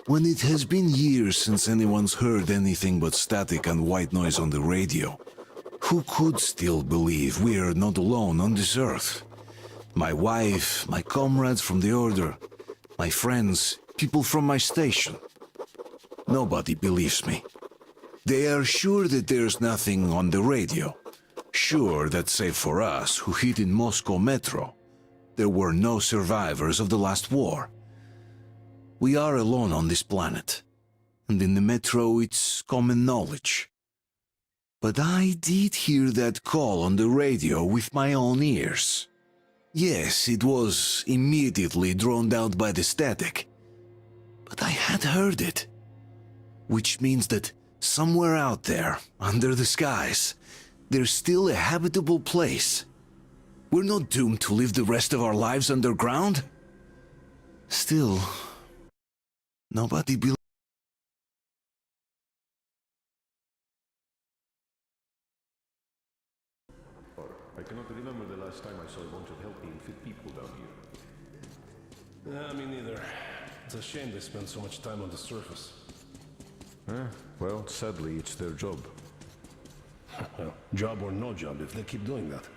When it has been years since anyone's heard anything but static and white noise on the radio, who could still believe we are not alone on this earth? My wife, my comrades from the Order, my friends, people from my station. Nobody believes me. They are sure that there's nothing on the radio. Sure that save for us who hid in Moscow metro, there were no survivors of the last war. We are alone on this planet, and in the metro it's common knowledge. But I did hear that call on the radio with my own ears. Yes, it was immediately drowned out by the static, but I had heard it. Which means that somewhere out there, under the skies, there's still a habitable place. We're not doomed to live the rest of our lives underground. Still, nobody believes. I cannot remember the last time I saw a bunch of healthy and fit people down here. Me neither. It's a shame they spend so much time on the surface. Well, sadly, it's their job. Well, job or no job, if they keep doing that.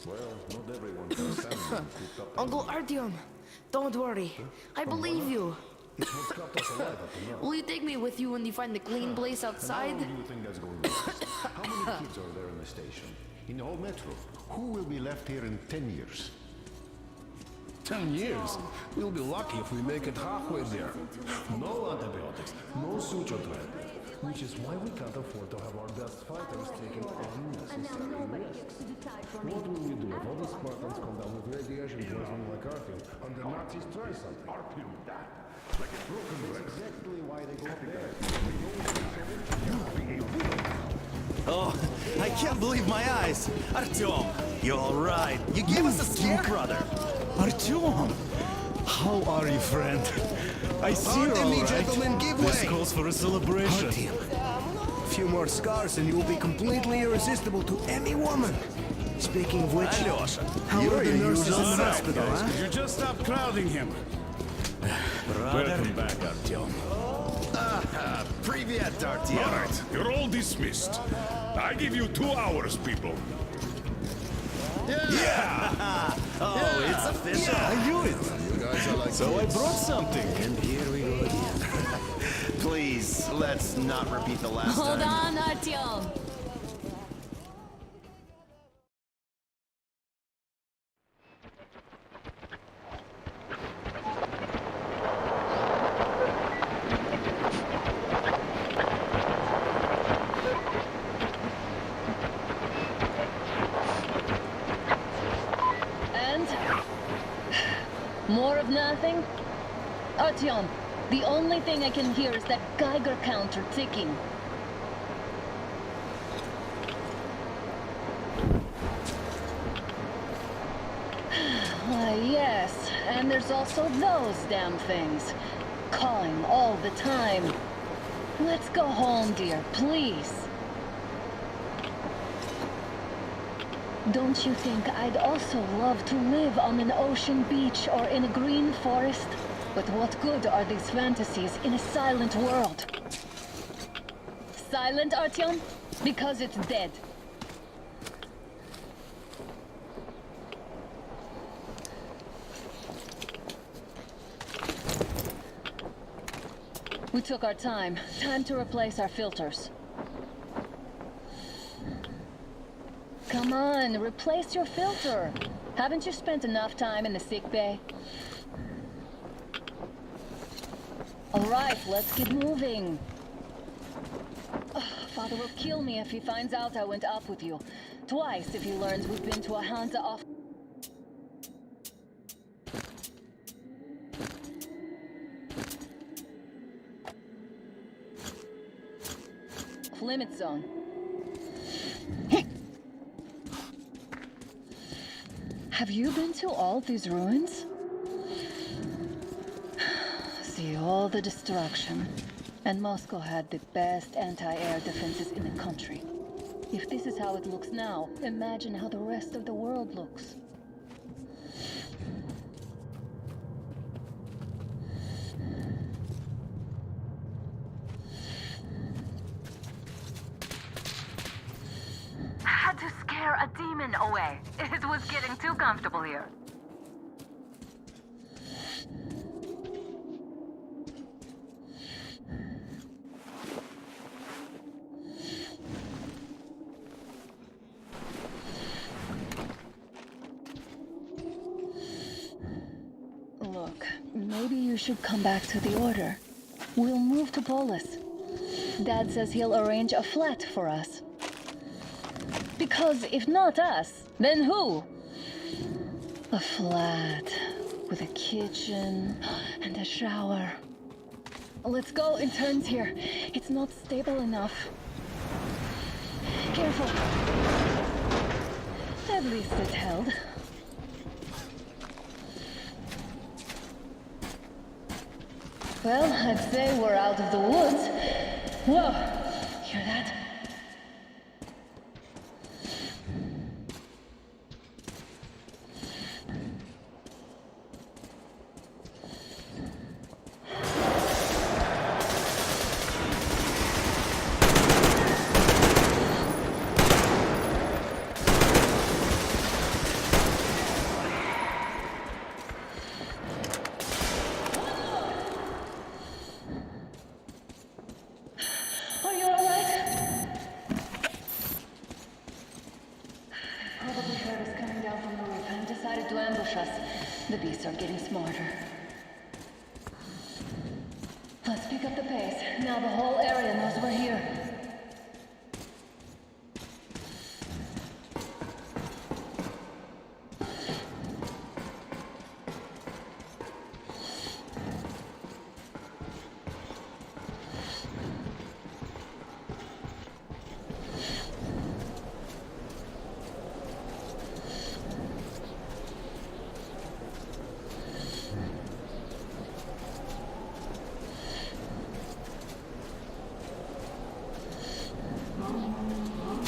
Well, not everyone can stand being cooped up. Uncle Artyom, don't worry. I believe you. It's what kept us alive up to now. Will you take me with you when you find the clean place outside? How do you think that's going to last? How many kids are there in the station? In the whole metro? Who will be left here in 10 years? 10 years? We'll be lucky if we make it halfway there. No antibiotics, no suture thread. Which is why we can't afford to have our best fighters taking unnecessary risks. What will we do if all the Spartans come down with radiation poisoning like Artyom and the Nazis try something? Artyom, that? Like a broken leg. That's exactly why they go up there. Oh, I can't believe my eyes! Artyom, you're all right. You gave us a scare, brother. Artyom, how are you, friend? I see you're all right. Gentlemen, give This way. calls for a celebration. A few more scars and you will be completely irresistible to any woman. Speaking of which, Alyosha, how you're are the your nurses in usual the suspect, hospital, guys. huh? You just stop crowding him. Welcome back, Artyom. Привет, Artyom. All right, you're all dismissed. I give you 2 hours, people. Oh, it's official. I knew it. You guys are like So I kids. brought something. And here we go again. Please, let's not repeat the last Hold time. on, Artyom. And? More of nothing? Artyom, the only thing I can hear is that Geiger counter ticking. Why, yes, and there's also those damn things. Calling all the time. Let's go home, dear, please. Don't you think I'd also love to live on an ocean beach or in a green forest? But what good are these fantasies in a silent world? Silent, Artyom? Because it's dead. We took our time. Time to replace our filters. Come on, replace your filter. Haven't you spent enough time in the sick bay? All right, let's get moving. Ugh, Father will kill me if he finds out I went up with you. Twice if he learns we've been to a Hansa off. Limit zone. Have you been to all these ruins? See all the destruction. And Moscow had the best anti-air defenses in the country. If this is how it looks now, imagine how the rest of the world looks. Had to scare a demon away. It was getting too comfortable here. Look, maybe you should come back to the Order. We'll move to Polis. Dad says he'll arrange a flat for us. Because if not us, then who? A flat with a kitchen and a shower. Let's go in turns here. It's not stable enough. Careful. At least it held. Well, I'd say we're out of the woods. Whoa! Hear that? Are you alright? Probably heard us coming down from the roof and decided to ambush us. The beasts are getting smarter. Let's pick up the pace. Now the whole area knows we're here.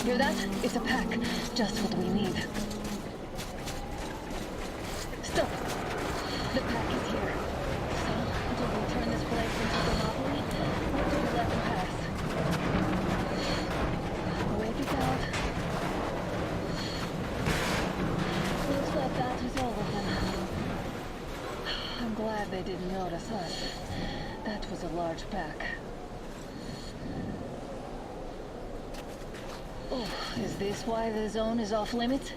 Hear that? It's a pack. Just what we need. Stop! The pack is here. So, do we turn this place into a monopoly, or do we let them pass? Wait it out. Looks like that is all of them. I'm glad they didn't notice us. That was a large pack. Oh, is this why the zone is off limits?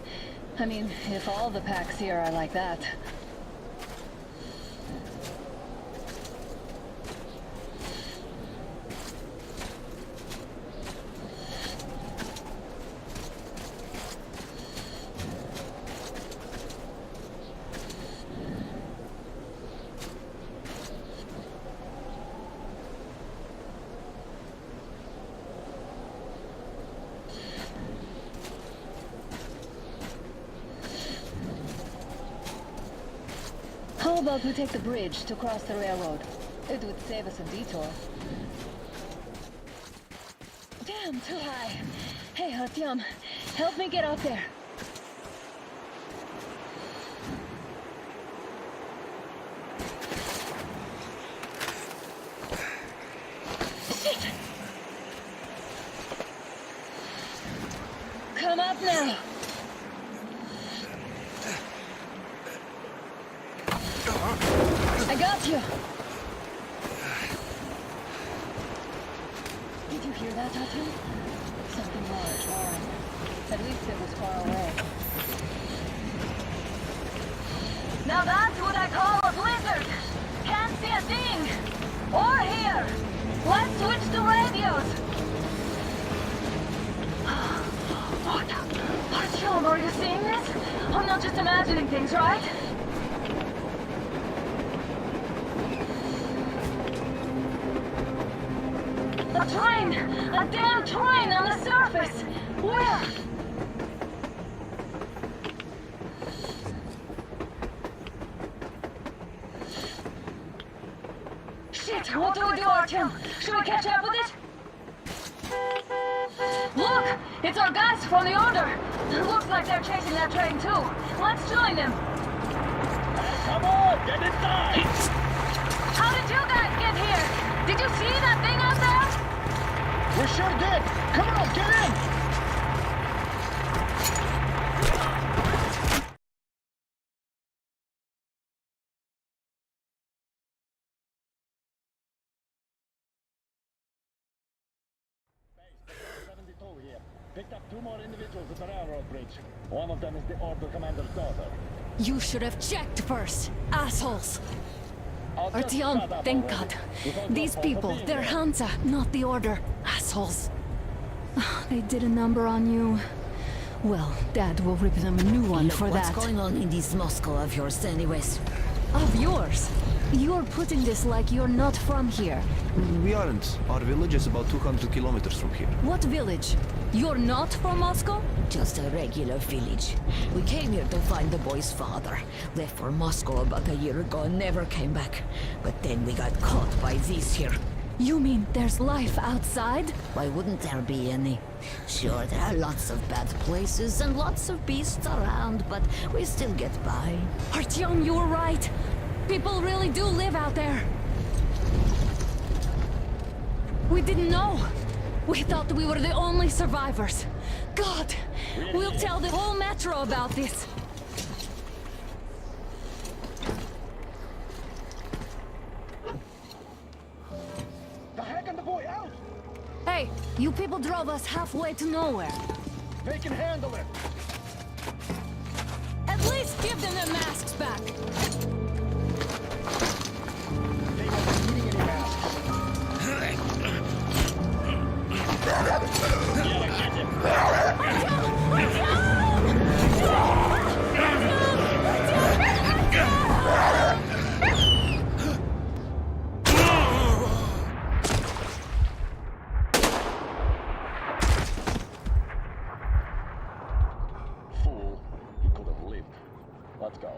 I mean, if all the packs here are like that. How about we take the bridge to cross the railroad? It would save us a detour. Damn, too high. Hey, Artyom, help me get out there. Shit! Come up now. I got you! Did you hear that, Artyom? Something large roaring. At least it was far away. Now that's what I call a blizzard! Can't see a thing! Or hear! Let's switch to radios! What? Artyom, are you seeing this? I'm not just imagining things, right? A train! A damn train on the surface! Where? Shit! What do we do, Artyom? Should we catch up with it? Look! It's our guys from the Order! Looks like they're chasing that train too. Let's join them. Come on, get inside! How did you guys get here? Did you see that thing out there? We sure did! Come on, get in! Here. Picked up 2 more individuals at the railroad bridge. One of them is the Order commander's daughter. You should have checked first, assholes. I'll just Artyom, shut up thank already. God. You don't These go for people, being they're there. Hansa, not the Order. Assholes. They did a number on you. Well, Dad will rip them a new one for that. What's going on in this Moscow of yours anyways? Of yours? You're putting this like you're not from here. We aren't. Our village is about 200 kilometers from here. What village? You're not from Moscow? Just a regular village. We came here to find the boy's father. Left for Moscow about a year ago and never came back. But then we got caught by these here. You mean there's life outside? Why wouldn't there be any? Sure, there are lots of bad places and lots of beasts around, but we still get by. Artyom, you were right. People really do live out there. We didn't know. We thought we were the only survivors. God, we'll tell the whole metro about this. The heck and the boy out! Hey, you people drove us halfway to nowhere. They can handle it! At least give them their masks back. They won't be needing any masks. Fool. He could have lived. Let's go.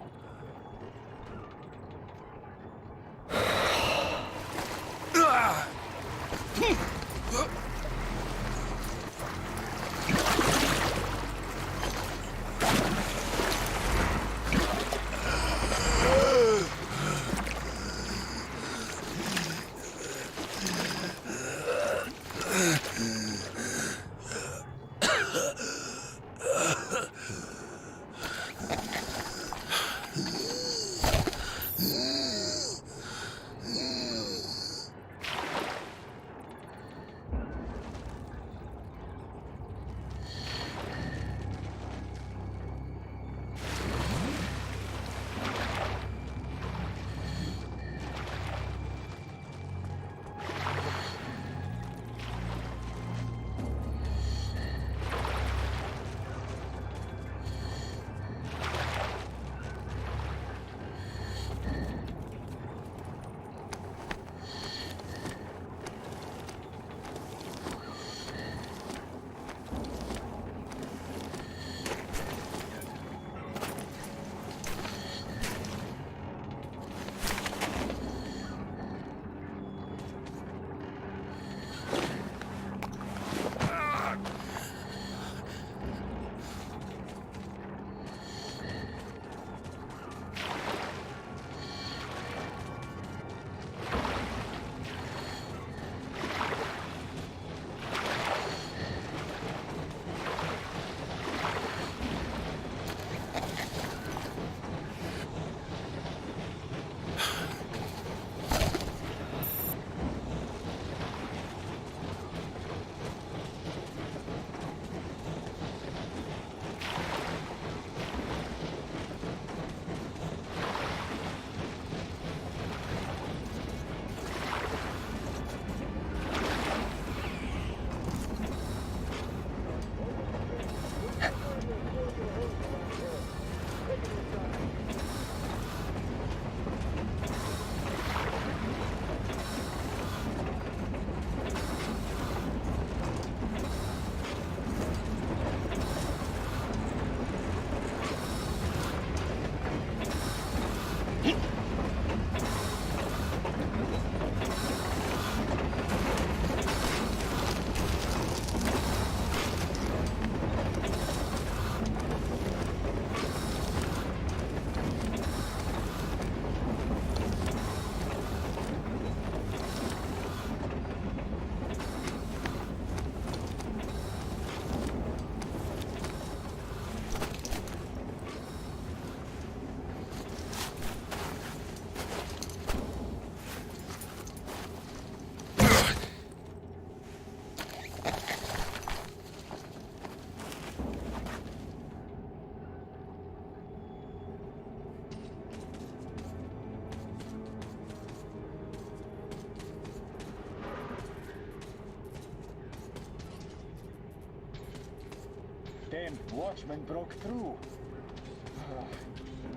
Damn watchman broke through.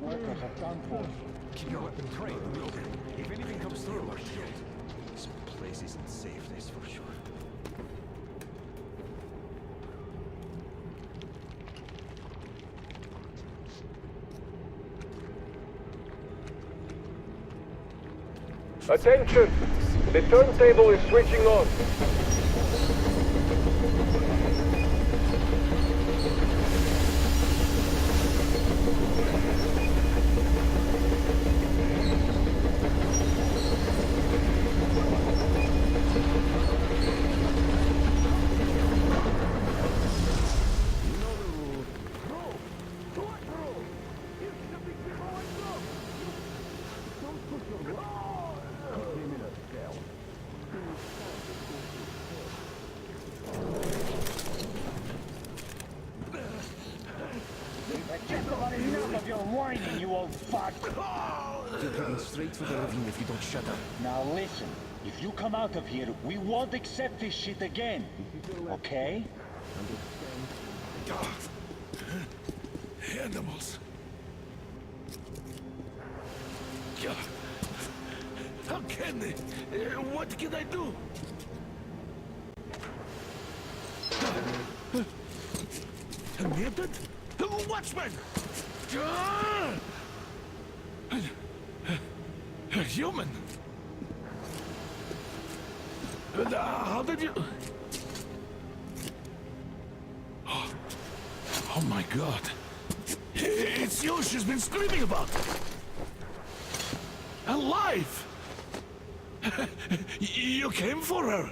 Workers are done for. Keep your weapon trained. If anything comes through, we're shit. This place isn't safe, that's for sure. Attention! The turntable is switching on. Enough of your whining, you old fuck! You're heading straight for the ravine if you don't shut up. Now listen, if you come out of here, we won't accept this shit again. Okay? Animals. God. How can they? What can I do? Mutant? Watchman! A human? How did you... Oh my God. It's you she's been screaming about. Alive! You came for her.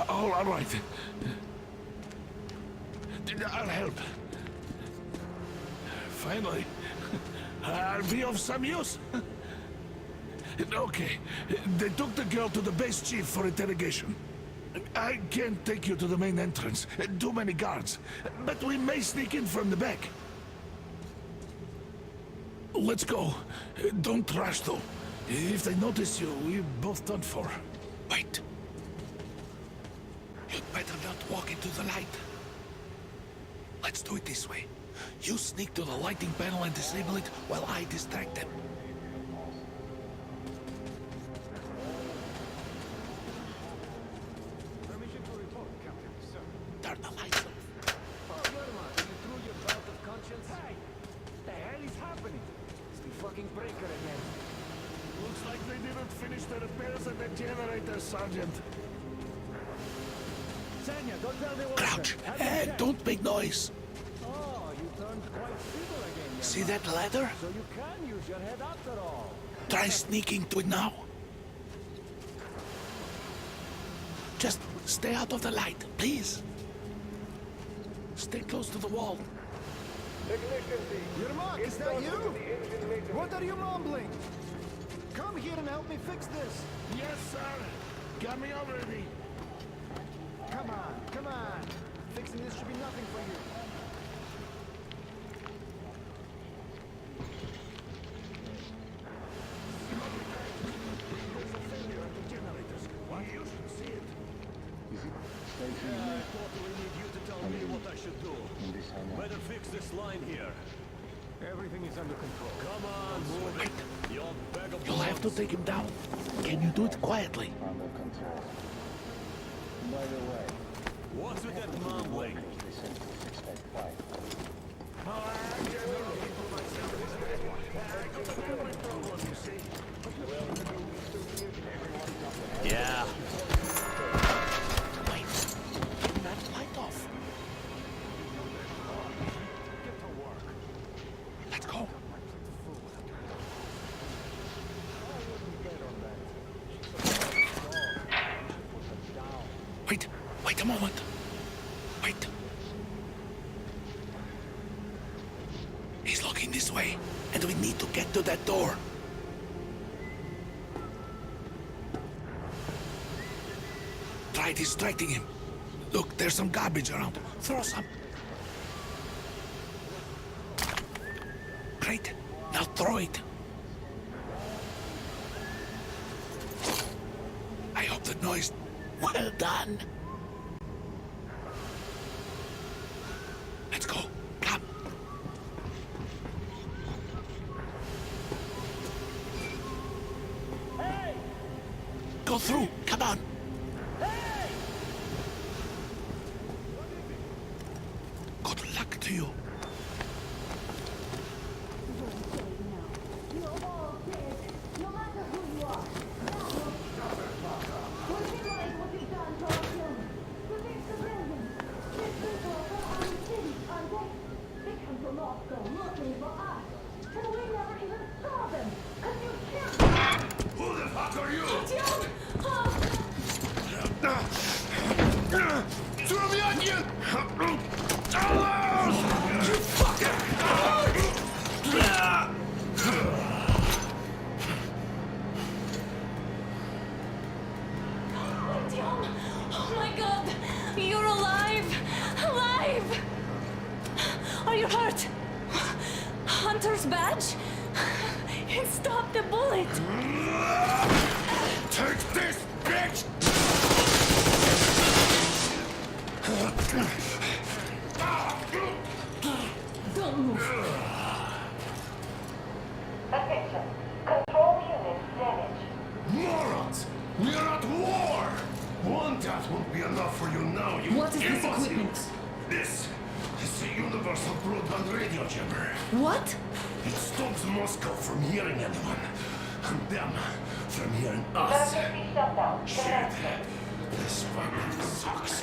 All right. I'll help. Finally, I'll be of some use. Okay, they took the girl to the base chief for interrogation. I can't take you to the main entrance. Too many guards. But we may sneak in from the back. Let's go. Don't rush, though. If they notice you, we're both done for. Wait. You'd better not walk into the light. Let's do it this way. You sneak to the lighting panel and disable it while I distract them. Permission to report, Captain, sir. Turn the lights off. Oh, Verma, you threw your belt of conscience? Hey! The hell is happening? It's the fucking breaker again. Looks like they didn't finish the repairs at the generator, Sergeant. Sanya, don't tell the workers. Crouch! Have them checked. Don't make noise. Oh, you turned quite civil again, young See man. that ladder? So you can use your head after all. Try sneaking to it now. Just stay out of the light, please. Stay close to the wall. Technician team. Yermak, is that you? What are you mumbling? Come here and help me fix this. Yes, sir. Got me already. Come on, come on. Fixing this should be nothing for you. You should see it. I totally need you to tell me what I should do. Better fix this line here. Everything is under control. Come on, move it. You vagabond. You'll have to take him down. Can you do it quietly? Under control. By the way, What's with that mumbling? they sent to 655. Yeah. Wait. Turn that light off. Let's go. Wait a moment. Wait. He's looking this way, and we need to get to that door. Try distracting him. Look, there's some garbage around. Throw some. Great. Now throw it. I hope the noise... Well done. Go through. Come on. Good luck to you. Who the fuck are you? Throw me onion! You fucker! Oh my god! You're alive! Alive! Are you hurt? Hunter's badge? It stopped the bullet! Take this, bitch! Don't move. Attention. Control unit damaged. Morons! We are at war! One death won't be enough for you now, you What is this imbecile. equipment? This is the universal broadband radio jammer. What? It stops Moscow from hearing anyone, and them from hearing us. Emergency shutdown. Shit. Commencement. This fucking sucks.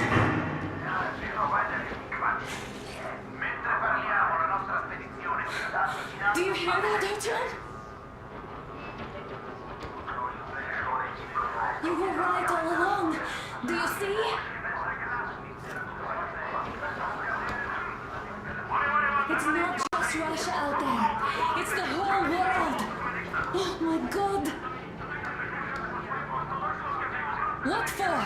Do you hear that, Artyom? You were right all along. Do you see? It's not just Russia out there. It's the whole world. Oh my god. What for?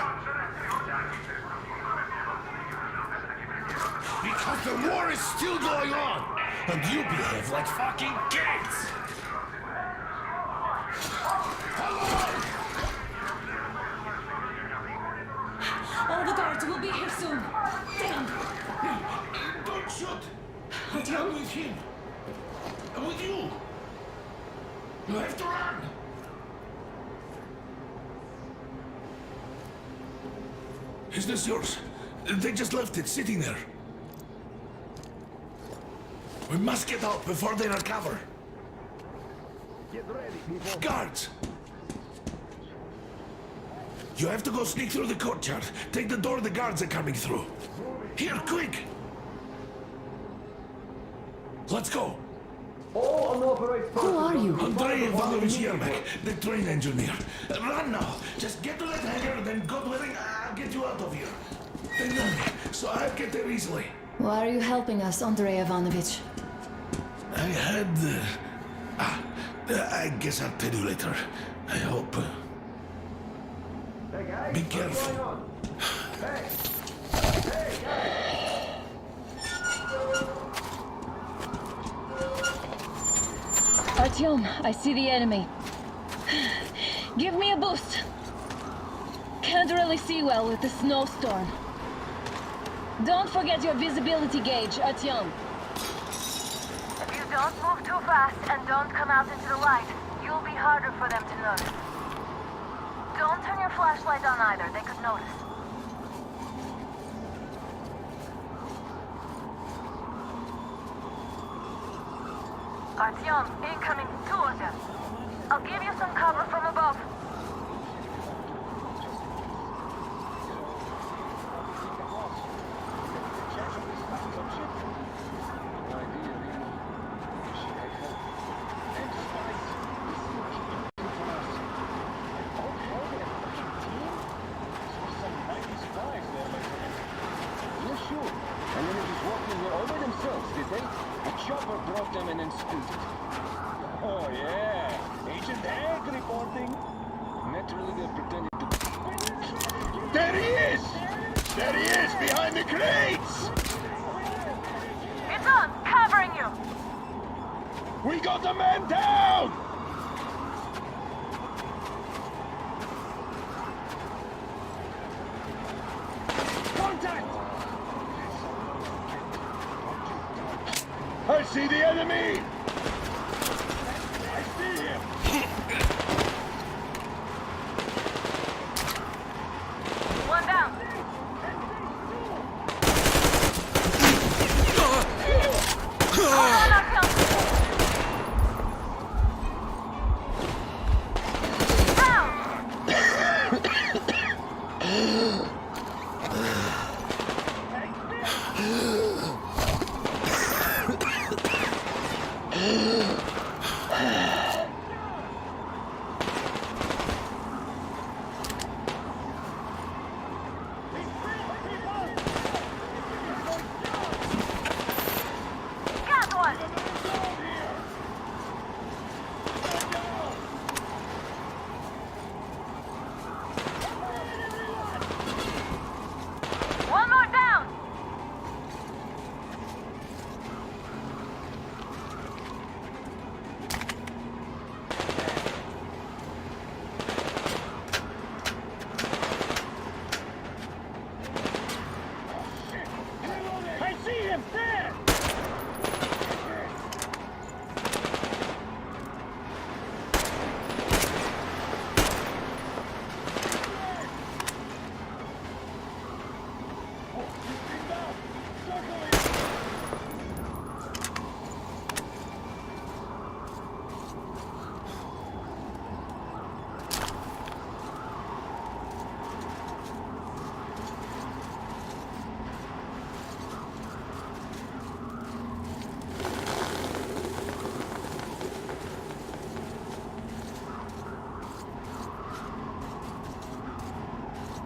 Because the war is still going on, and you behave like fucking kids! All the guards will be here soon. Damn. Don't shoot! Artyom? I'm with him. I'm with you. You have to run. Is this yours? They just left it sitting there. We must get out before they recover. Get ready, people. Guards! You have to go sneak through the courtyard. Take the door the guards are coming through. Here, quick! Let's go! All unauthorized Who are you? Andrei Ivanovich Yermak, the train engineer. Run now! Just get to that hangar, then God willing, I'll get you out of here. They know me, so I'll get there easily. Why are you helping us, Andrei Ivanovich? I had... I guess I'll tell you later. I hope... Hey guys, Be what's careful. going on? Hey! Hey guys! Artyom, I see the enemy. Give me a boost. Can't really see well with the snowstorm. Don't forget your visibility gauge, Artyom. If you don't move too fast and don't come out into the light, you'll be harder for them to notice. Don't turn your flashlight on either, they could notice. Artyom, incoming, two of them. I'll give you some cover from above. Oh yeah, Agent Egg reporting. Naturally they're pretending to... There he is! There he is, behind the crates! It's on, covering you! We got the man down! Contact! I see the enemy! I see him!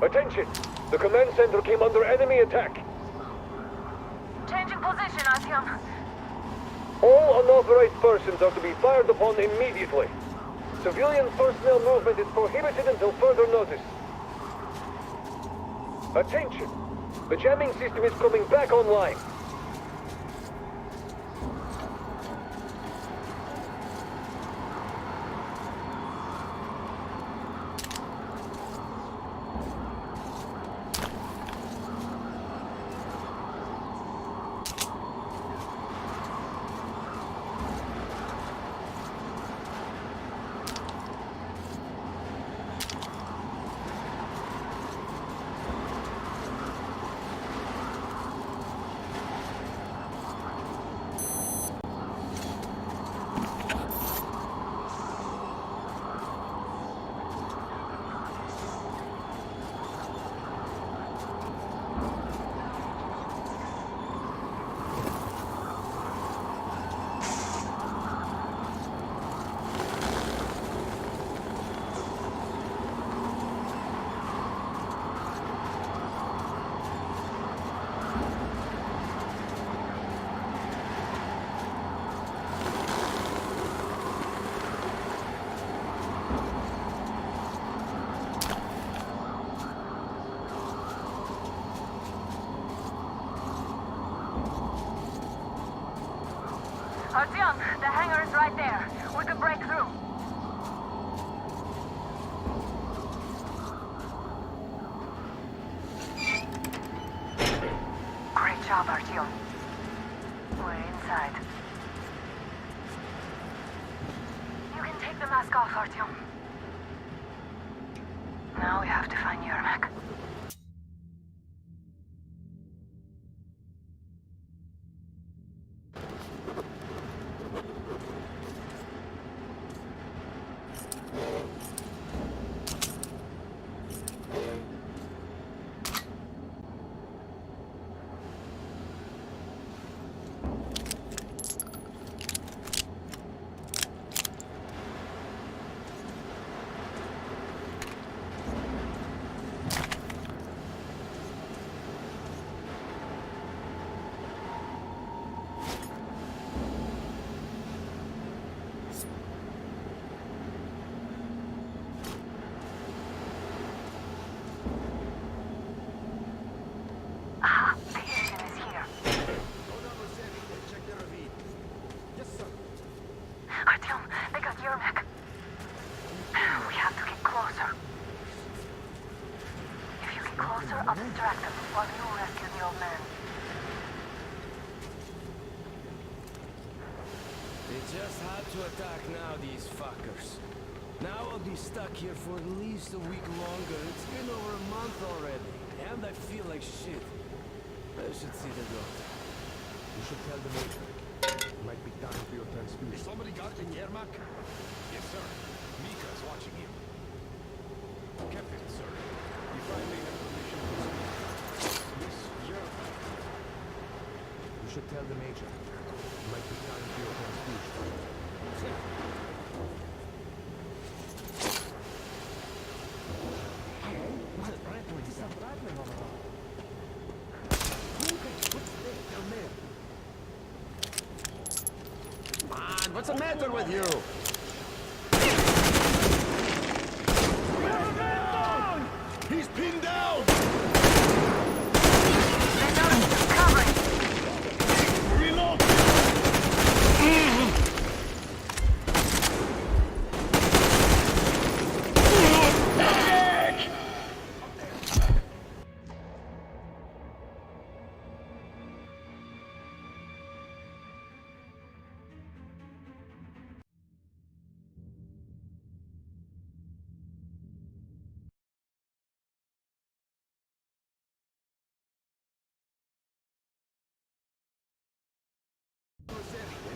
Attention! The command center came under enemy attack. Changing position, Artyom. All unauthorized persons are to be fired upon immediately. Civilian personnel movement is prohibited until further notice. Attention! The jamming system is coming back online. Artyom, the hangar is right there. We could break through. Great job, Artyom. We're inside. You can take the mask off, Artyom. Now we have to find Yermak. I'll distract them while you rescue the old man. They just had to attack now, these fuckers. Now I'll be stuck here for at least a week longer. It's been over a month already, and I feel like shit. I should see the doctor. You should tell the major. It might be time for your transfusion. Is somebody guarding Yermak? Yes, sir. Mika's watching him. Captain, sir. You finally have permission to speak. Miss Yermak. You should tell the major. It might be time for your transfusion. Man, what's the matter with you? He's pinned down! Reload!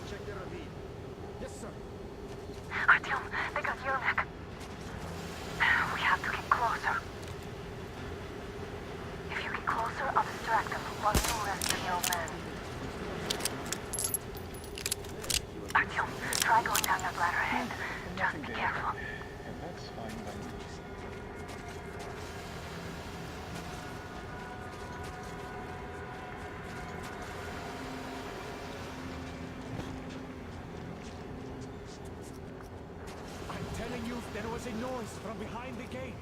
Check the ravine. Yes, sir. Artyom, they got Yermak. We have to get closer. If you get closer, I'll distract them while you rescue the old man. Artyom, try going down that ladder ahead. Just be careful. And that's fine by me. a noise from behind the gate.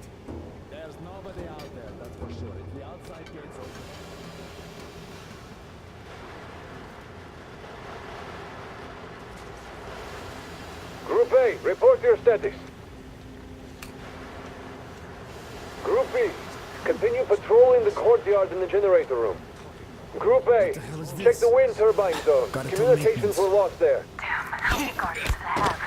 There's nobody out there, that's for sure. It's the outside gates open. Group A, report your status. Group B, continue patrolling the courtyard in the generator room. Group A, check the wind turbine zone. Communications were lost there. Damn, how many guards do they have?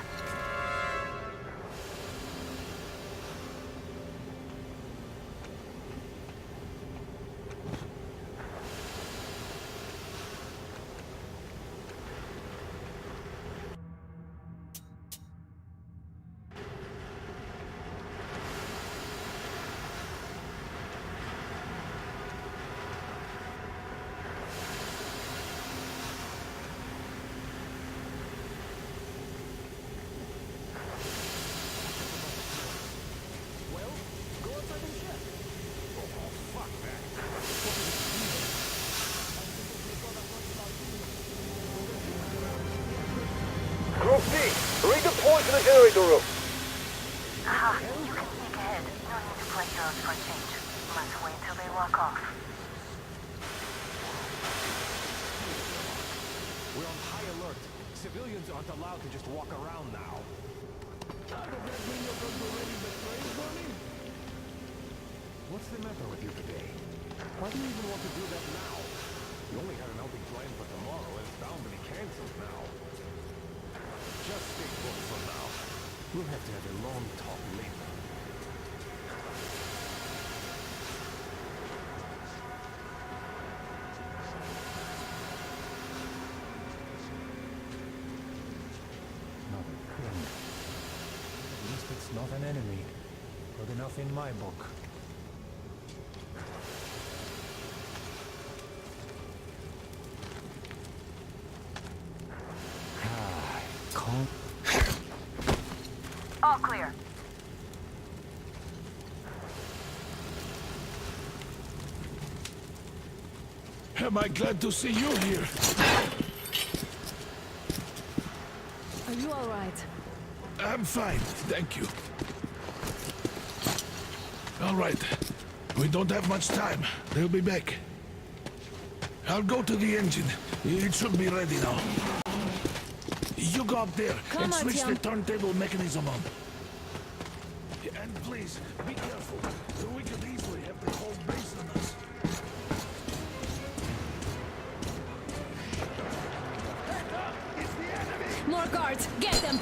Group C, redeploy to the generator room. Aha, you can sneak ahead. No need to play heroes for a change. Let's wait till they walk off. We're on high alert. Civilians aren't allowed to just walk around now. What's the matter with you today? Why do you even want to do that now? We only had an outing planned for tomorrow, and it's bound to be cancelled now. Just stay put for now. We'll have to have a long talk later. Another criminal. At least it's not an enemy. Good enough in my book. All clear. Am I glad to see you here? Are you all right? I'm fine, thank you. All right. We don't have much time. They'll be back. I'll go to the engine. It should be ready now. You go up there and switch the turntable mechanism on. And please, be careful. We could easily have the whole base on us. More guards! Get them!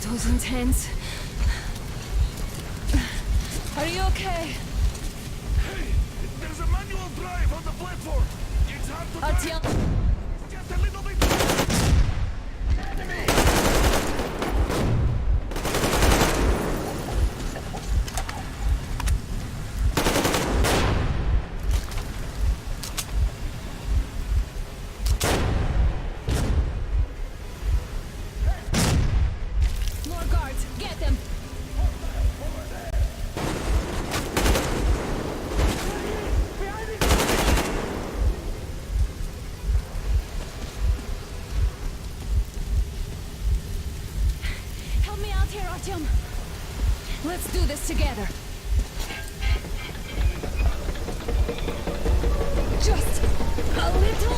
That was intense. Are you okay? Hey, there's a manual drive on the platform. It's hard to drive. Artyom, It's just a little bit... Enemy! more guards. Get them. Help me out here, Artyom. Let's do this together. Just a little.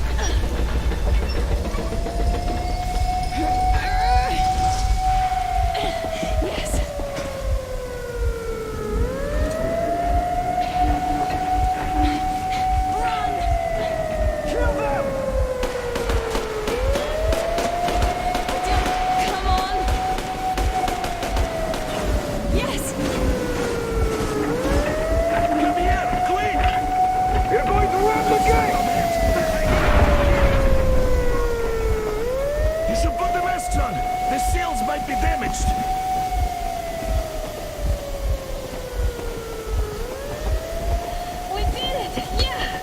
Yes. Run! Kill them! Come on! Yes! Come here, quick! We're going to run the gate! You should put the masks on. The seals might be damaged. We did it! Yeah!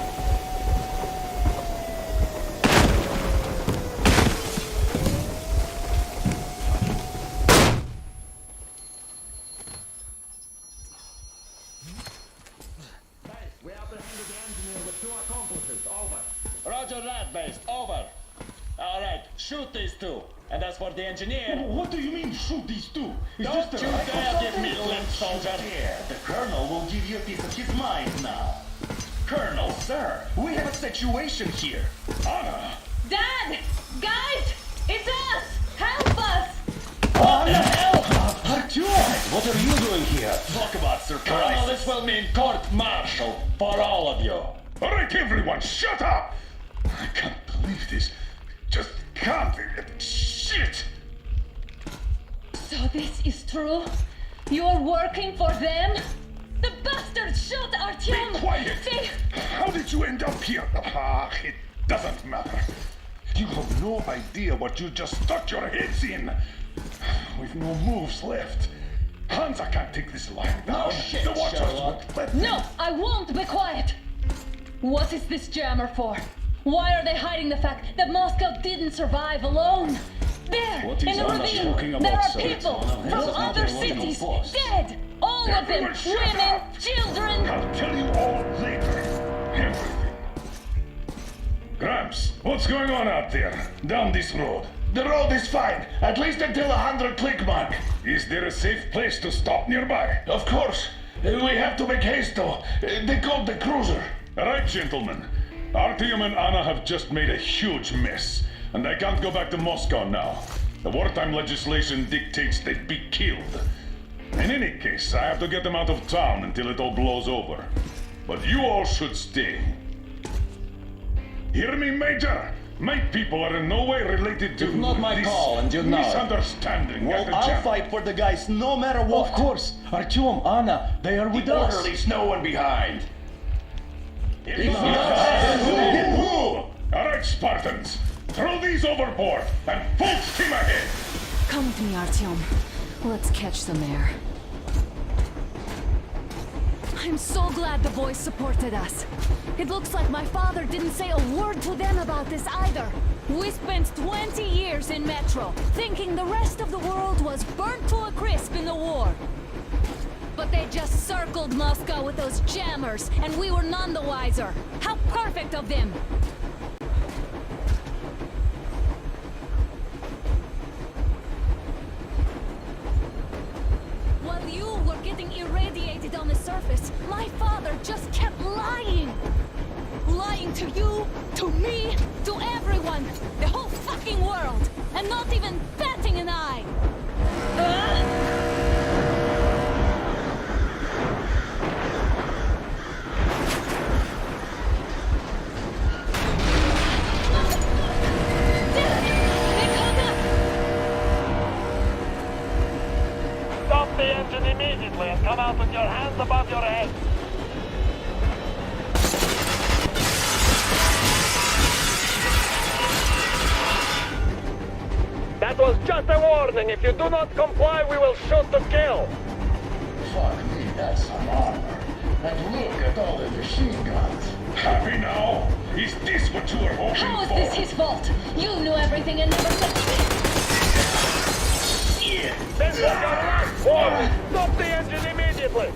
We apprehended the engineer with 2 accomplices. Over. Roger that, base. Over. All right, shoot these 2. And as for the engineer... What do you mean, shoot these two? Is Don't this you the dare give me lip, soldier! Yeah, the Colonel will give you a piece of his mind now. Colonel, sir, we have a situation here. Anna! Dad! Guys! It's us! Help us! What the hell? Artyom! What are you doing here? Talk about Colonel, surprise. this will mean court-martial for all of you. All right, everyone, shut up! I can't believe this. Just can't. Shit! So this is true? You're working for them? The bastards shot Artyom! Be quiet! They... How did you end up here? Ah, it doesn't matter. You have no idea what you just stuck your heads in. We've no moves left. Hansa can't take this lying down. shit, The Watchers Sherlock. won't let No, I won't be quiet! What is this jammer for? Why are they hiding the fact that Moscow didn't survive alone? There, What is in the Anna ravine, talking there about, are sir? people Anna from has not other been working on cities, force. dead! All of them, Everyone shut women, up. children! I'll tell you all later. Everything. Gramps, what's going on out there? Down this road. The road is fine, at least until 100 click mark. Is there a safe place to stop nearby? Of course. We have to make haste though. They called the cruiser. All right, gentlemen. Artyom and Anna have just made a huge mess, and they can't go back to Moscow now. The wartime legislation dictates they'd be killed. In any case, I have to get them out of town until it all blows over. But you all should stay. Hear me, Major? My people are in no way related to It's not my this call, and you know it. misunderstanding. at Well, the I'll jam. fight for the guys no matter what. Of course. Artyom, Anna, they are with us. Orderlies, no one behind. All right, Spartans. Throw these overboard and full steam ahead. Come with me, Artyom. Let's catch some air. I'm so glad the boys supported us. It looks like my father didn't say a word to them about this either. We spent 20 years in Metro, thinking the rest of the world was burnt to a crisp in the war. But they just circled Moscow with those jammers, and we were none the wiser. How perfect of them! While you were getting irradiated on the surface, my father just kept lying! Lying to you, to me, to everyone! The whole fucking world! And not even batting an eye! immediately and come out with your hands above your head. That was just a warning. If you do not comply, we will shoot to kill. Fuck me, that's some armor. And look at all the machine guns. Happy now? Is this what you were hoping for? How is this his fault? You knew everything and never said anything. This is your last warning. Stop the engine immediately.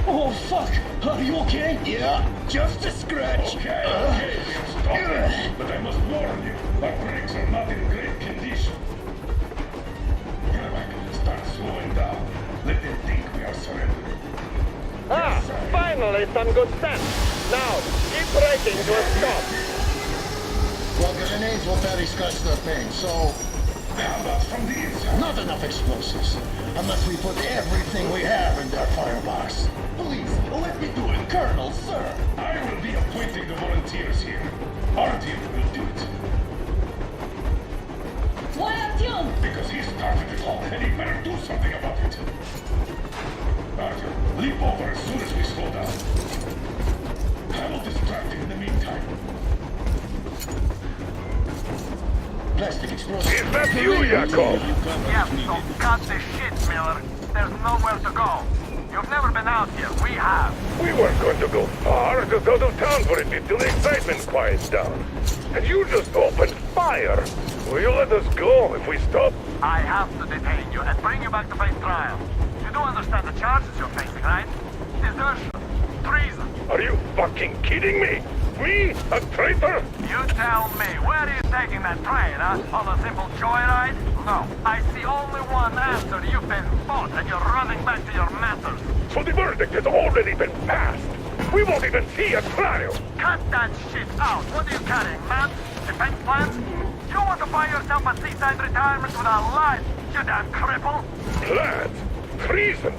Oh, fuck. Are you okay? Yeah, just a scratch. Okay, we'll stop it. But I must warn you, our brakes are not in great condition. Start slowing down. Let them think we are surrendering. Finally some good sense. Now, keep braking to a stop. Well, grenades will barely scratch the thing, so... How about from the inside? Not enough explosives. Unless we put everything we have in that firebox. Please, let me do it, Colonel, sir. I will be appointing the volunteers here. Our team will do it. Why Artyom? Because he started it all, and he better do something about it. Artyom, leap over as soon as we slow down. I will distract him in the meantime. Plastic explosion. Is that you, Yakov? Yes, so cut the shit, Miller. There's nowhere to go. You've never been out here. We have. We weren't going to go far, just out of town for a bit till the excitement quiets down. And you just opened fire. Will you let us go if we stop? I have to detain you and bring you back to face trial. You do understand the charges you're facing, right? Desertion. Treason. Are you fucking kidding me? Me? A traitor? You tell me, where are you taking that train, huh? On a simple joyride? No. I see only one answer. You've been fought and you're running back to your masters. So the verdict has already been passed. We won't even see a trial. Cut that shit out. What are you carrying, man? Defense plans? You want to buy yourself a seaside retirement without life, you damn cripple? Plans? Treason?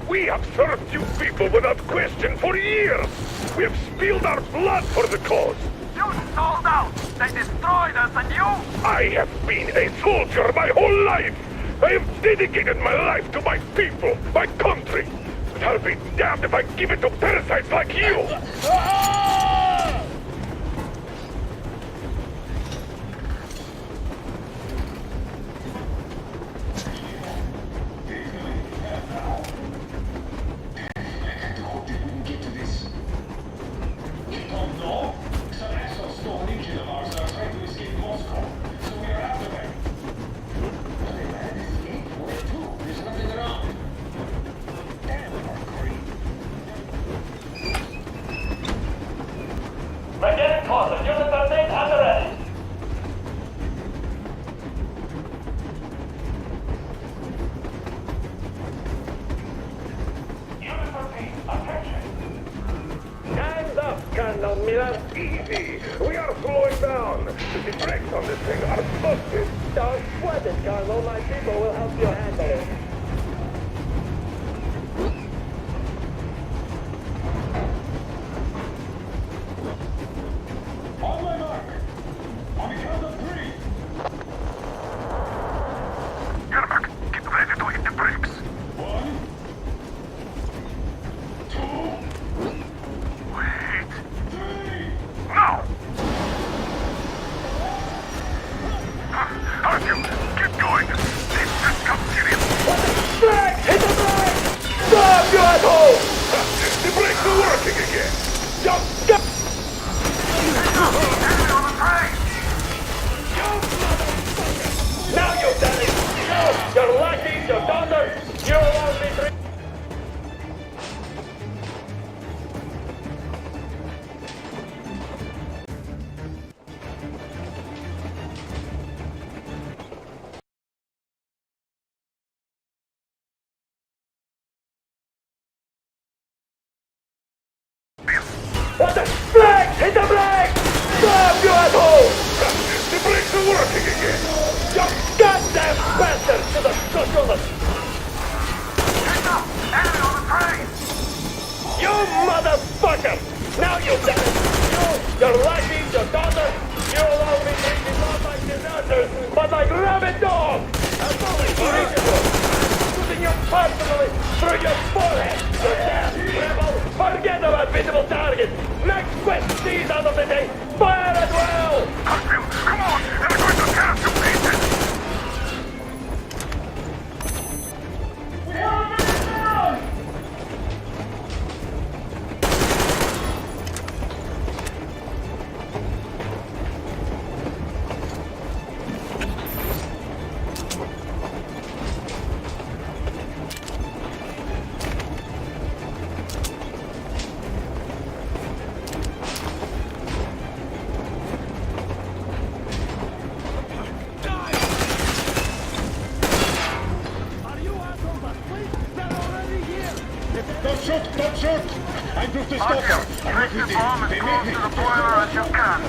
We have served you people without question for years. We have spilled our blood for the cause. You sold out. They destroyed us and you? I have been a soldier my whole life. I have dedicated my life to my people, my country. But I'll be damned if I give it to parasites like you. Begin caution. Unit 13 at the ready. Unit 13, attention. Hands up, Colonel Miller. Easy. We are slowing down. The brakes on this thing are busted. Don't sweat it, Colonel. My people will help you handle it. On my mark. On the count of 3. Yermak, get ready to hit the brakes. 1, 2, Wait. 3. Now! Artyom, get going. This just come serious. Brake! Hit the brake! Stop, you asshole! The brakes are working again. Just go! Enemy on the train. Now you've done it! You, your lackeys, your daughters, you will only drink. What the brake! Hit the brake! Stop, you asshole! The brakes are working again. You goddamn bastard! To the socialist! Heads up! Enemy on the train. You motherfucker! Now you've done it! You, your lackeys, your daughters, you will all be treated not like deserters, but like rabid dogs! A bully for each of you! Using your parts I'm through this door. I'm Place your bomb as close to the boiler as you can.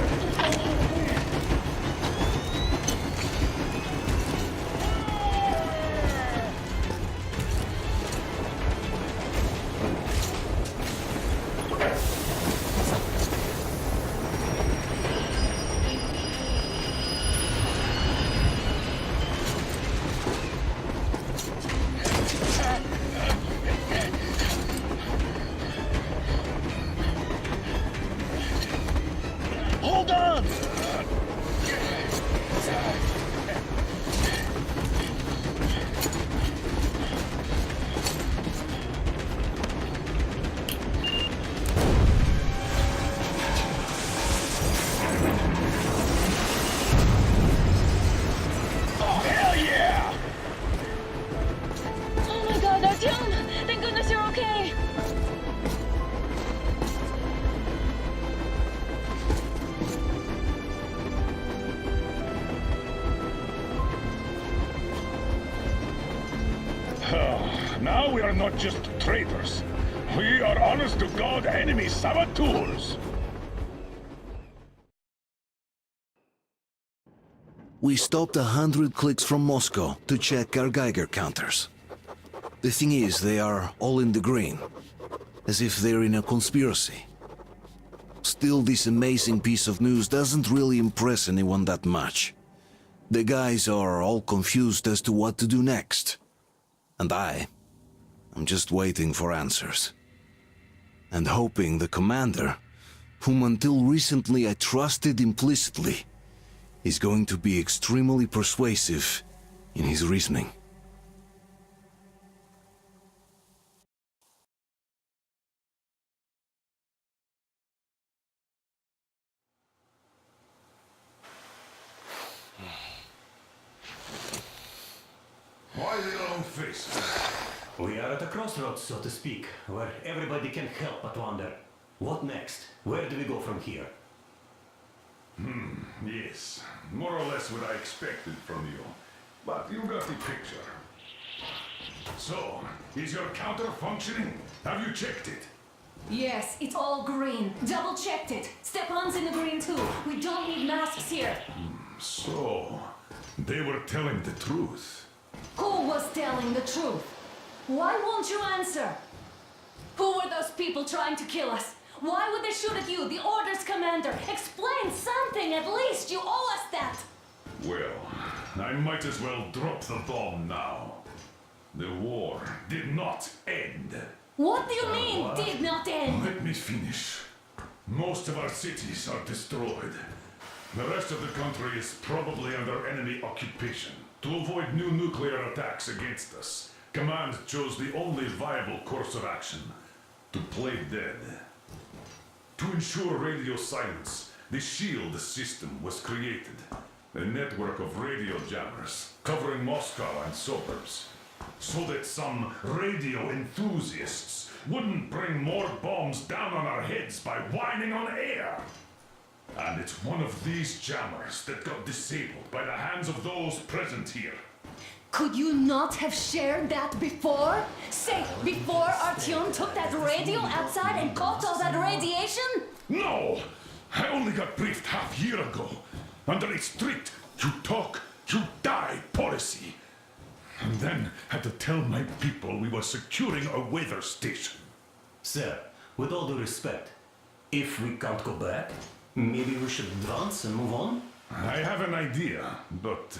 Hold on! Oh, hell yeah! Oh my god, Artyom! Thank goodness you're okay! Now we are not just traitors. We are honest-to-God enemy saboteurs. We stopped 100 clicks from Moscow to check our Geiger counters. The thing is, they are all in the green, as if they're in a conspiracy. Still, this amazing piece of news doesn't really impress anyone that much. The guys are all confused as to what to do next. And I'm just waiting for answers. And hoping the commander, whom until recently I trusted implicitly, is going to be extremely persuasive in his reasoning. Why the long face? We are at a crossroads, so to speak, where everybody can help but wonder. What next? Where do we go from here? Yes, more or less what I expected from you. But you got the picture. So, is your counter functioning? Have you checked it? Yes, it's all green. Double checked it. Stepan's in the green too. We don't need masks here. So, they were telling the truth. Who was telling the truth? Why won't you answer? Who were those people trying to kill us? Why would they shoot at you, the Order's commander? Explain something, at least! You owe us that! Well, I might as well drop the bomb now. The war did not end. What do you mean, did not end? Let me finish. Most of our cities are destroyed. The rest of the country is probably under enemy occupation. To avoid new nuclear attacks against us, Command chose the only viable course of action: to play dead. To ensure radio silence, the SHIELD system was created. A network of radio jammers covering Moscow and suburbs. So that some radio enthusiasts wouldn't bring more bombs down on our heads by whining on air. And it's one of these jammers that got disabled by the hands of those present here. Could you not have shared that before? Say, before Artyom took that radio outside and caught all that radiation? No! I only got briefed half year ago, under a strict you talk, you die policy. And then had to tell my people we were securing a weather station. Sir, with all due respect, if we can't go back, maybe we should advance and move on? I have an idea, but...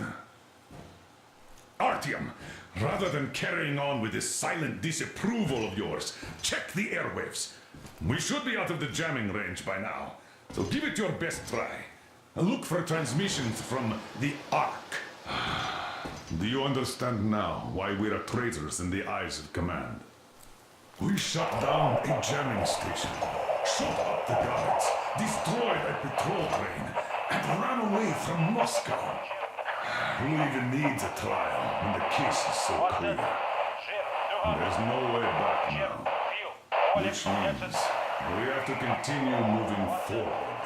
Artyom, rather than carrying on with this silent disapproval of yours, check the airwaves. We should be out of the jamming range by now, so give it your best try. Look for transmissions from the Ark. Do you understand now why we are traitors in the eyes of Command? We shut down a jamming station, shot up the guards, destroyed a patrol train, and ran away from Moscow. Who even needs a trial when the case is so clear? There's no way back now, which means we have to continue moving forward.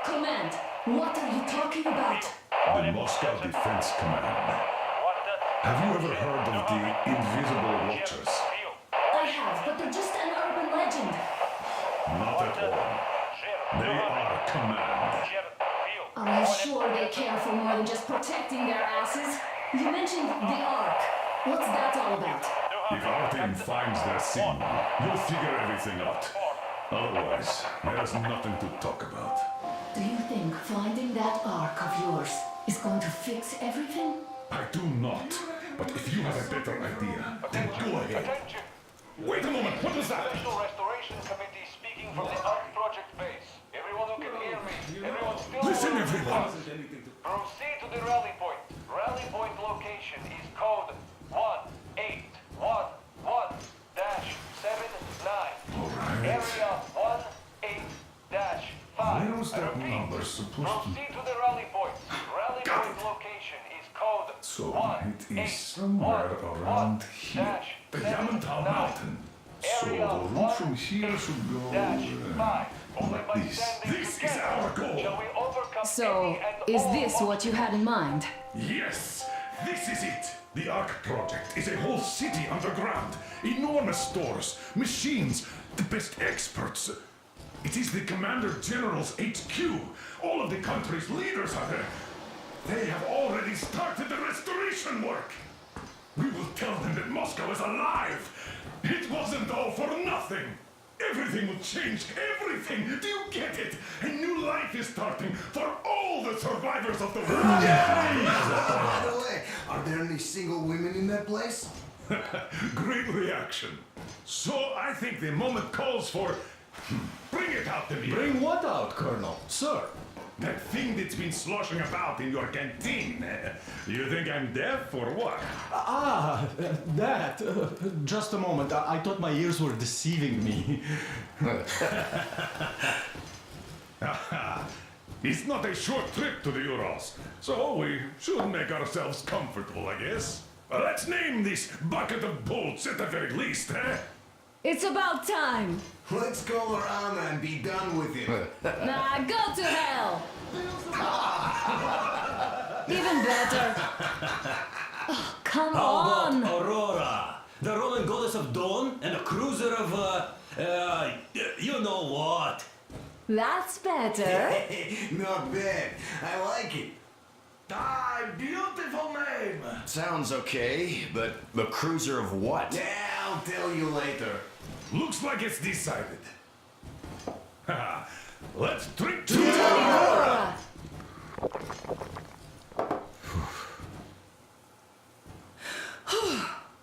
Command, what are you talking about? The Moscow Defense Command. Have you ever heard of the Invisible Watchers? I have, but they're just an urban legend. They are command. Are you sure they care for more than just protecting their asses? You mentioned the Ark. What's that all about? If our team finds their sin, you'll figure everything out. Otherwise, there's nothing to talk about. Do you think finding that Ark of yours is going to fix everything? I do not. But if you have a better idea, then go ahead. Wait a moment, what was that? Special Restoration Committee speaking from the Ark Project base. Everyone who can hear me, everyone still... Listen, everyone! Proceed to the rally point. Rally point location is code 1811-79. Alright. Area 18-5. Where was that number supposed to... Proceed to the rally point. Rally point location is code So it is somewhere around here. The Yamantau Mountain. So the route from here should go like this. This is our goal. So, is this what you had in mind? Yes, this is it. The Ark Project is a whole city underground. Enormous stores, machines, the best experts. It is the Commander General's HQ. All of the country's leaders are there. They have already started the restoration work. We will tell them that Moscow is alive. It wasn't all for nothing. Everything will change, everything. Do you get it? A new life is starting for all the survivors of the war. By the way, are there any single women in that place? Great reaction. So I think the moment calls for... Bring it out to me. Bring what out, Colonel? Sir? That thing that's been sloshing about in your canteen. You think I'm deaf or what? That. Just a moment. I thought my ears were deceiving me. It's not a short trip to the Urals, so we should make ourselves comfortable, I guess. Let's name this bucket of bolts at the very least, eh? It's about time! Let's call her Anna and be done with it. Nah, go to hell! Even better. Oh, come How on! about Aurora? The Roman goddess of dawn and a cruiser of, you know what? That's better. Not bad. I like it. Ah, beautiful name! Sounds okay, but the cruiser of what? Yeah, I'll tell you later. Looks like it's decided. Let's drink to Aurora!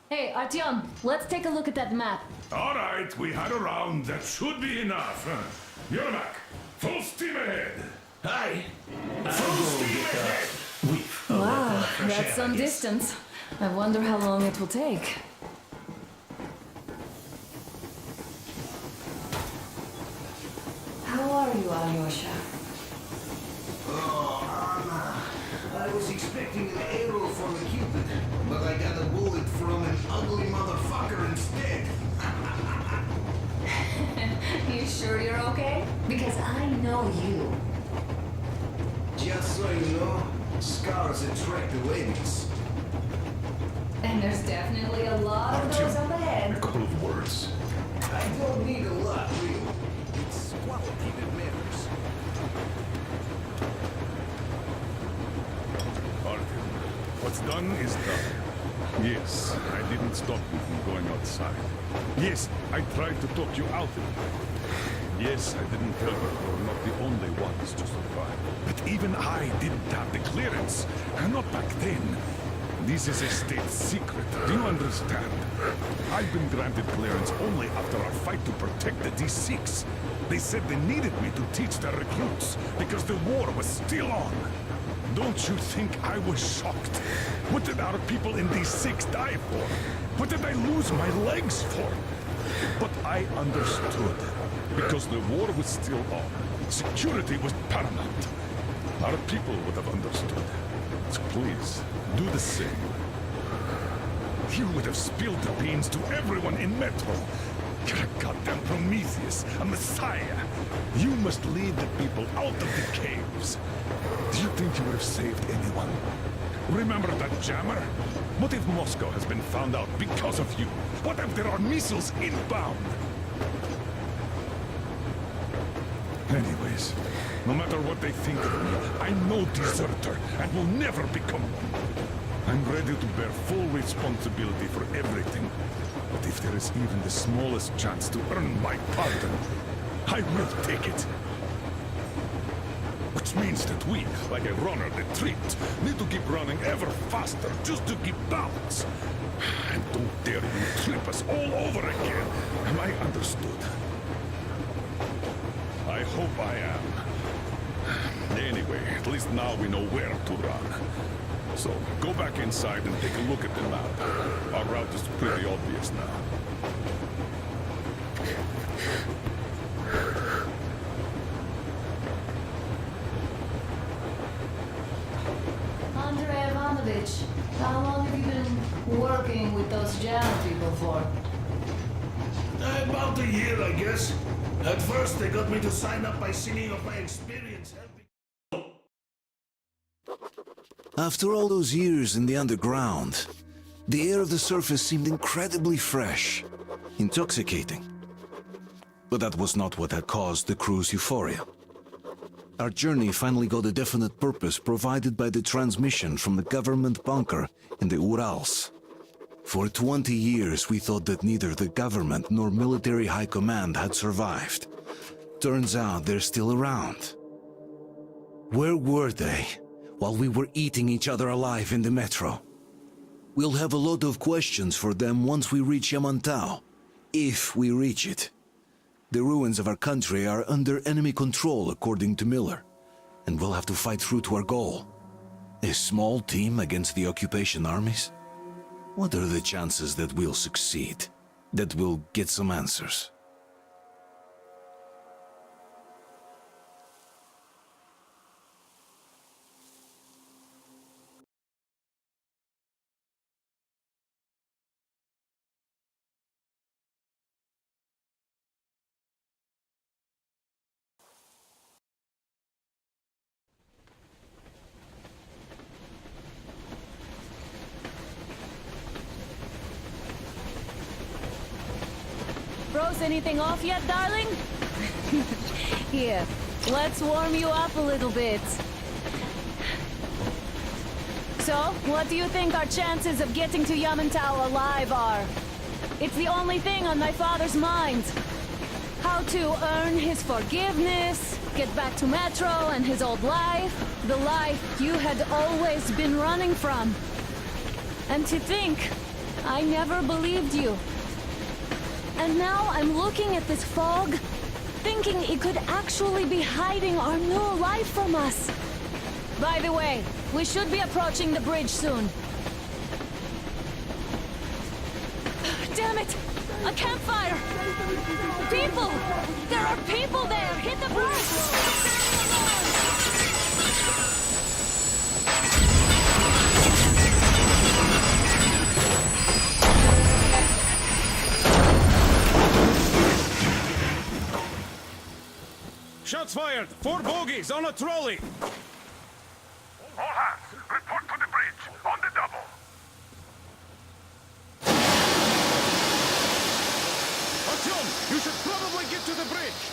Hey, Artyom, let's take a look at that map. All right, we had a round. That should be enough. Yermak, full steam ahead. Aye. Full steam ahead. Wow, that's some distance. I wonder how long it will take. How are you, Alyosha? Oh, Anna. I was expecting an arrow from a Cupid, but I got a bullet from an ugly motherfucker instead. You sure you're okay? Because I know you. Just so you know, scars attract the ladies. And there's definitely a lot of those up A ahead. couple of words. I don't need a lot, really. It's quality that matters. Artyom, what's done is done. Yes, I didn't stop you from going outside. Yes, I tried to talk you out of it. Yes, I didn't tell her we're not the only ones to survive. But even I didn't have the clearance. And not back then. This is a state secret. Do you understand? I've been granted clearance only after our fight to protect the D6. They said they needed me to teach their recruits because the war was still on. Don't you think I was shocked? What did our people in D6 die for? What did I lose my legs for? But I understood. Because the war was still on. Security was paramount. Our people would have understood. So please, do the same. You would have spilled the beans to everyone in Metro. You're a goddamn Prometheus, a messiah. You must lead the people out of the caves. Do you think you would have saved anyone? Remember that jammer? What if Moscow has been found out because of you? What if there are missiles inbound? Anyways, no matter what they think of me, I'm no deserter and will never become one. I'm ready to bear full responsibility for everything. But if there is even the smallest chance to earn my pardon, I will take it. Which means that we, like a runner that tripped, need to keep running ever faster just to keep balance. And don't dare you trip us all over again. Am I understood? I hope I am. Anyway, at least now we know where to run. So, go back inside and take a look at the map. Our route is pretty obvious now. Andrei Ivanovich, how long have you been working with those jam people for? About a year, I guess. At first, they got me to sign up by singing of my experience helping. After all those years in the underground, the air of the surface seemed incredibly fresh, intoxicating. But that was not what had caused the crew's euphoria. Our journey finally got a definite purpose provided by the transmission from the government bunker in the Urals. For 20 years, we thought that neither the government nor military high command had survived. Turns out they're still around. Where were they while we were eating each other alive in the metro? We'll have a lot of questions for them once we reach Yamantau, if we reach it. The ruins of our country are under enemy control, according to Miller, and we'll have to fight through to our goal. A small team against the occupation armies? What are the chances that we'll succeed? That we'll get some answers? Froze anything off yet, darling? Here, let's warm you up a little bit. So, what do you think our chances of getting to Yamantau alive are? It's the only thing on my father's mind. How to earn his forgiveness, get back to Metro and his old life, the life you had always been running from. And to think, I never believed you. And now I'm looking at this fog, thinking it could actually be hiding our new life from us. By the way, we should be approaching the bridge soon. Damn it! A campfire! People! There are people there! Hit the brakes! Shots fired! 4 bogies on a trolley! All hands, report to the bridge, on the double. Artyom, you should probably get to the bridge!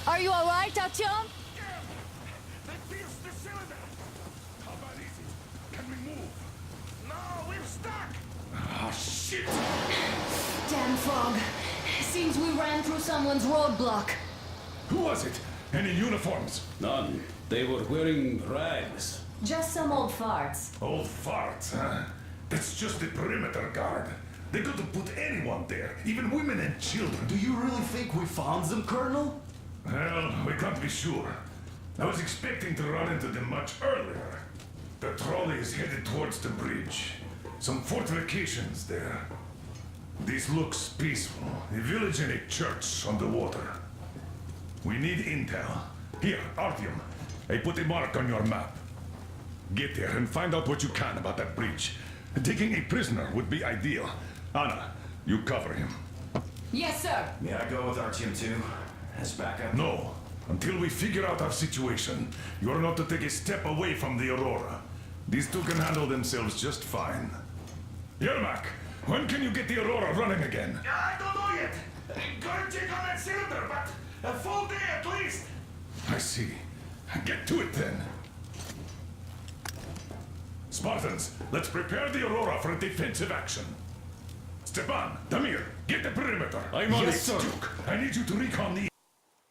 Are you alright, Artyom? They pierced the cylinder! How bad is it? Can we move? No, we're stuck! Ah, shit! Damn fog. Seems we ran through someone's roadblock. Who was it? Any uniforms? None. They were wearing rags. Just some old farts. Old farts, huh? That's just the perimeter guard. They could have put anyone there, even women and children. Do you really think we found them, Colonel? Well, we can't be sure. I was expecting to run into them much earlier. The trolley is headed towards the bridge. Some fortifications there. This looks peaceful. A village and a church on the water. We need intel. Here, Artyom. I put a mark on your map. Get there and find out what you can about that bridge. Taking a prisoner would be ideal. Anna, you cover him. Yes, sir. May I go with Artyom too? As backup? No. Until we figure out our situation, you are not to take a step away from the Aurora. These two can handle themselves just fine. Yermak, when can you get the Aurora running again? I don't know yet. Gonna check on that cylinder, but a full day at least. I see. Get to it then. Spartans, let's prepare the Aurora for a defensive action. Stepan, Damir, get the perimeter. I'm on Yes, it, sir. Duke. I need you to recon the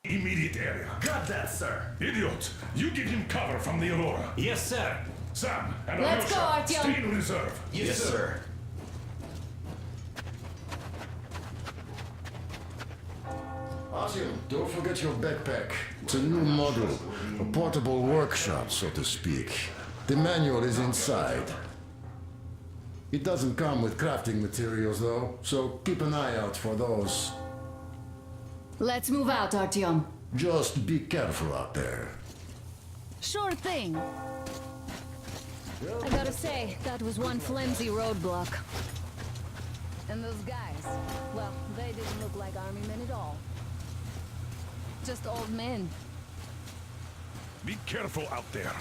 immediate area. Got that, sir. Idiot, you give him cover from the Aurora. Yes, sir. Sam and Let's go, Alyosha, Artyom. stay in reserve. Yes, sir. Artyom, don't forget your backpack. It's a new model, a portable workshop, so to speak. The manual is inside. It doesn't come with crafting materials, though, so keep an eye out for those. Let's move out, Artyom. Just be careful out there. Sure thing. I gotta say, that was one flimsy roadblock. And those guys, well, they didn't look like army men at all. Just old men. Be careful out there.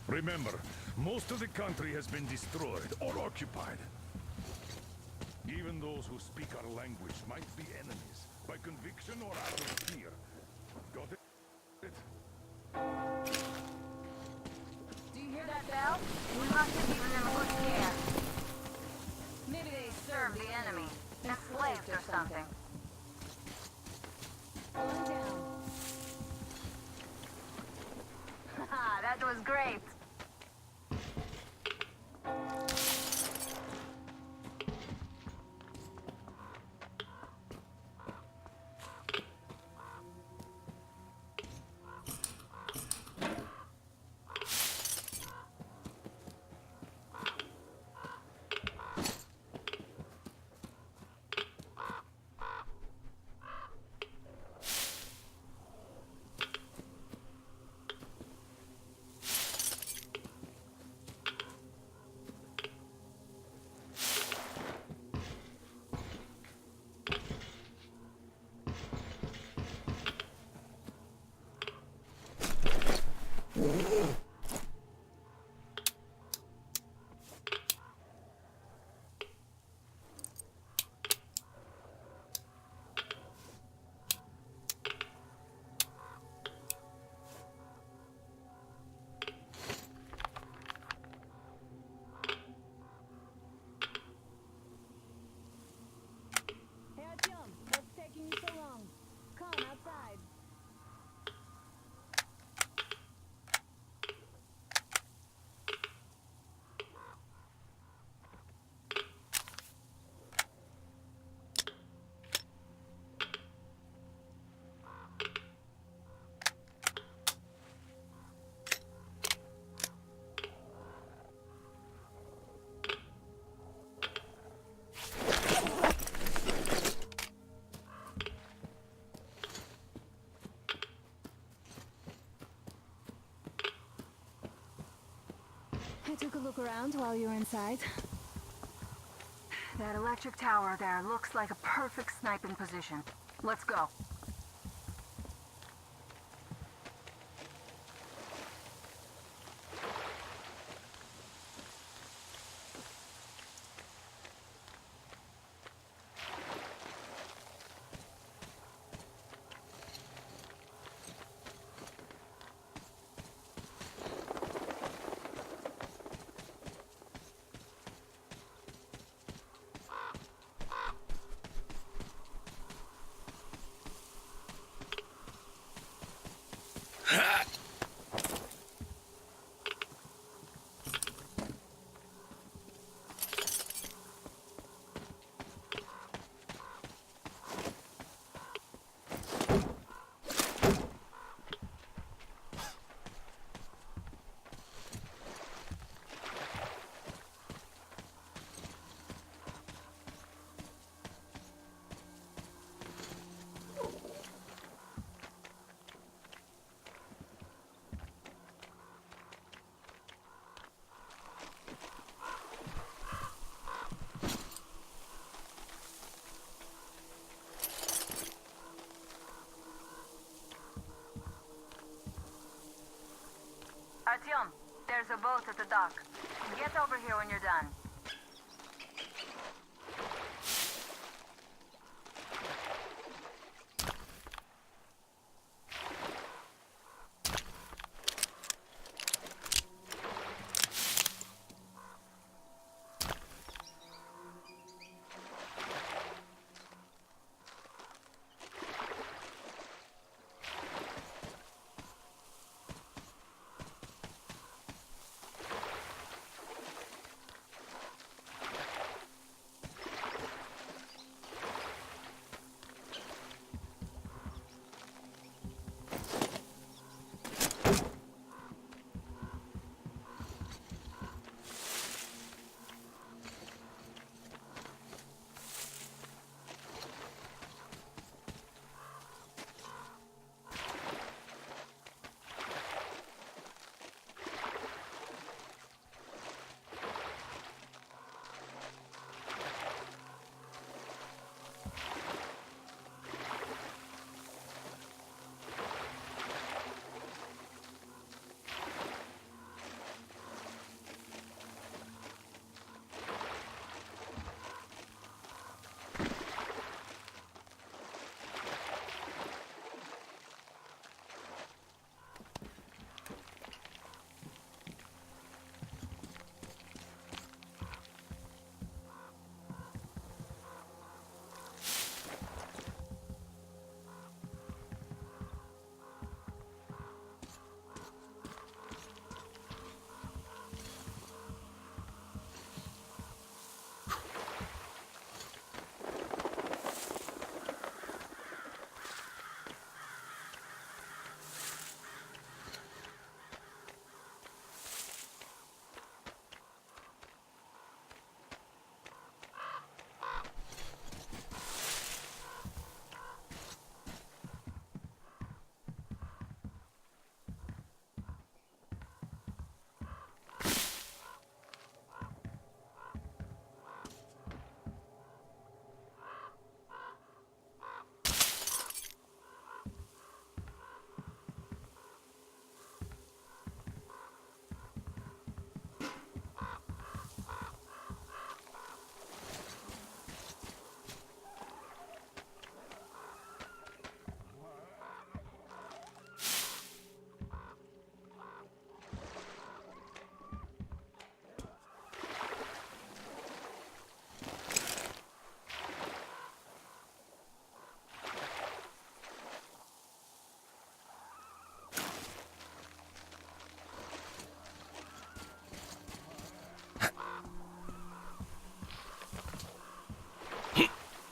Remember, most of the country has been destroyed or occupied. Even those who speak our language might be enemies, by conviction or out of fear. Got it? Do you hear that bell? We must have given them a good scare. Maybe they serve the enemy. Enslaved or something. Going down. Haha, that was great. Hey, Artyom, what's taking you so long? Come outside. I took a look around while you were inside. That electric tower there looks like a perfect sniping position. Let's go. the dock. Get over here when you're done.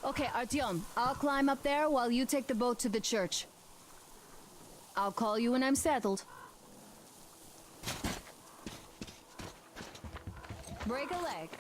Okay, Artyom, I'll climb up there while you take the boat to the church. I'll call you when I'm settled. Break a leg.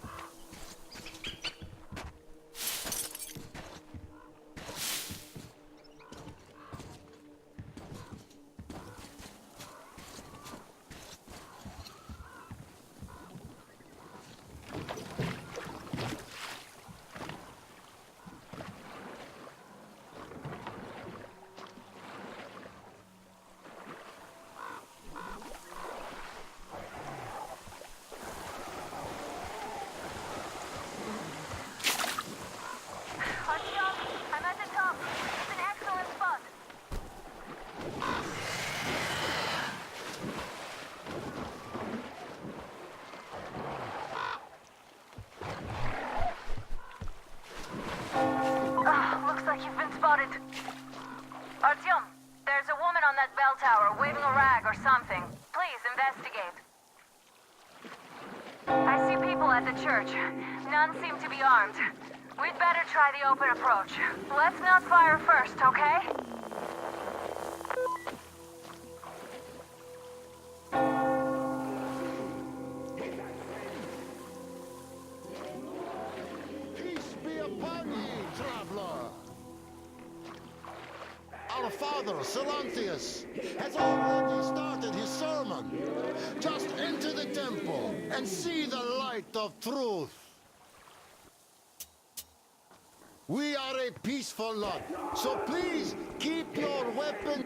Artyom, there's a woman on that bell tower waving a rag or something. Please investigate. I see people at the church. None seem to be armed. We'd better try the open approach. Let's not fire first, okay? Peace be upon ye, traveler. Our father, Silanthius, has already started his sermon. Just enter the temple and see the light of truth. We are a peaceful lot, so please keep your weapons.